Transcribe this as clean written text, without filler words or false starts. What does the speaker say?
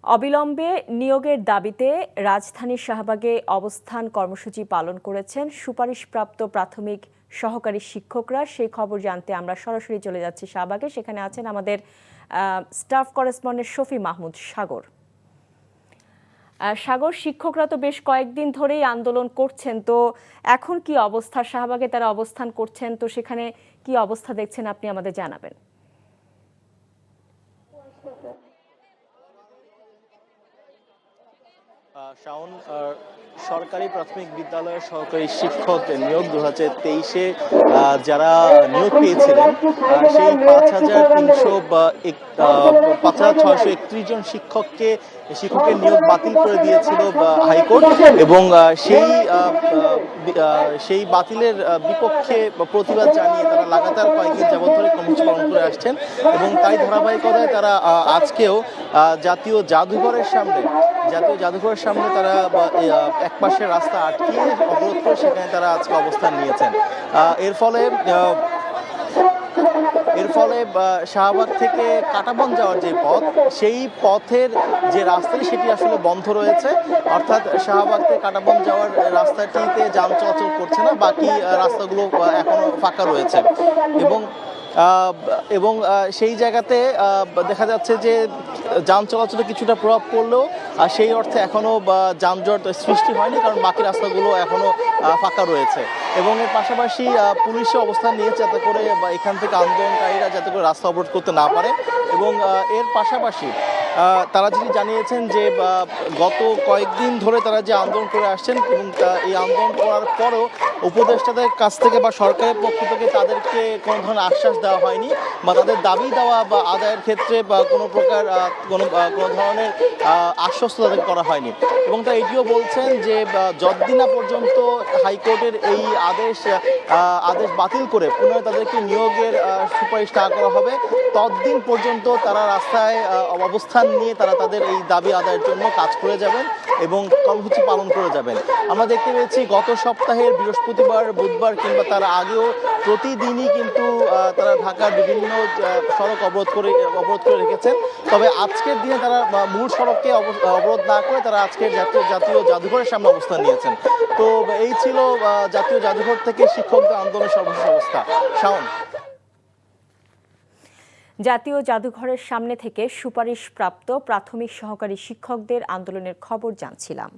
অবিলম্বে নিয়োগের দাবিতে রাজধানীর শাহবাগে অবস্থান কর্মসূচি পালন করেছেন সুপারিশপ্রাপ্ত প্রাথমিক সহকারী শিক্ষকরা। সেই খবর জানতে আমরা সরাসরি চলে যাচ্ছি শাহবাগে। সেখানে আছেন আমাদের স্টাফ করেসপন্ডেন্ট শফি মাহমুদ সাগর। সাগর, শিক্ষকরা তো বেশ কয়েকদিন ধরেই আন্দোলন করছেন, তো এখন কি অবস্থা? শাহবাগে তারা অবস্থান করছেন, তো সেখানে কি অবস্থা দেখছেন আপনি আমাদের জানাবেন। শাওন, সরকারি প্রাথমিক বিদ্যালয়ের সহকারী শিক্ষক নিয়োগ 2023-এ যারা নিয়োগ পেয়েছিলেন সেই 5,631 জন শিক্ষকের নিয়োগ বাতিল করে দিয়েছিল হাইকোর্ট, এবং সেই বাতিলের বিপক্ষে প্রতিবাদ জানিয়ে তারা লাগাতার কয়েকদিন যাবৎ ধরে কর্মসূচি পালন করে আসছেন। এবং তাই ধারাবাহিকতায় তারা আজকেও জাতীয় জাদুঘরের সামনে তারা এক পাশে রাস্তা আটকিয়ে অবরোধ করে সেখানে তারা আজকে অবস্থান নিয়েছেন। এর ফলে শাহবাগ থেকে কাঁটাবন যাওয়ার যে পথ, সেই পথের যে রাস্তাটি সেটি আসলে বন্ধ রয়েছে। অর্থাৎ শাহবাগ থেকে কাঁটাবন যাওয়ার রাস্তাটিতে যান চলাচল করছে না, বাকি রাস্তাগুলো এখনো ফাঁকা রয়েছে। এবং সেই জায়গাতে দেখা যাচ্ছে যে যান চলাচলে কিছুটা প্রভাব পড়লেও সেই অর্থে এখনো যানজট সৃষ্টি হয়নি, কারণ বাকি রাস্তাগুলো এখনো ফাঁকা রয়েছে। এবং এর পাশাপাশি পুলিশে অবস্থান নিয়েছে যাতে করে এখান থেকে আন্দোলনকারীরা যাতে করে রাস্তা অবরোধ করতে না পারে। এবং এর পাশাপাশি তারা যেটি জানিয়েছেন যে গত কয়েকদিন ধরে তারা যে আন্দোলন করে আসছেন, এবং এই আন্দোলন করার পরেও উপদেষ্টাদের কাছ থেকে বা সরকারের পক্ষ থেকে তাদেরকে কোনো ধরনের আশ্বাস দেওয়া হয়নি, বা তাদের দাবি দেওয়া বা আদায়ের ক্ষেত্রে বা কোনো প্রকার কোনো ধরনের আশ্বস্ত তাদেরকে করা হয়নি। এবং তারা এটিও বলছেন যে যতদিন না পর্যন্ত হাইকোর্টের এই আদেশ বাতিল করে পুনরায় তাদেরকে নিয়োগের সুপারিশ না করা হবে, ততদিন পর্যন্ত তারা রাস্তায় অবস্থান নিয়ে তারা তাদের এই দাবি আদায়ের জন্য কাজ করে যাবেন এবং কর্মসূচি পালন করে যাবেন। আমরা দেখতে পেয়েছি গত সপ্তাহের বৃহস্পতিবার, বুধবার কিংবা তার আগেও প্রতিদিনই কিন্তু তারা ঢাকার বিভিন্ন সড়ক অবরোধ করে রেখেছেন। তবে আজকের দিনে তারা মূল সড়ককে অবরোধ না করে তারা আজকের জাতীয় জাদুঘরের সামনে অবস্থান নিয়েছেন। তো এই ছিল জাতীয় জাদুঘর থেকে শিক্ষকদের আন্দোলনের সর্বশেষ অবস্থা। শাওন। জাতীয় জাদুঘরের সামনে থেকে সুপারিশপ্রাপ্ত প্রাথমিক সহকারী শিক্ষকদের আন্দোলনের খবর জানছিলাম।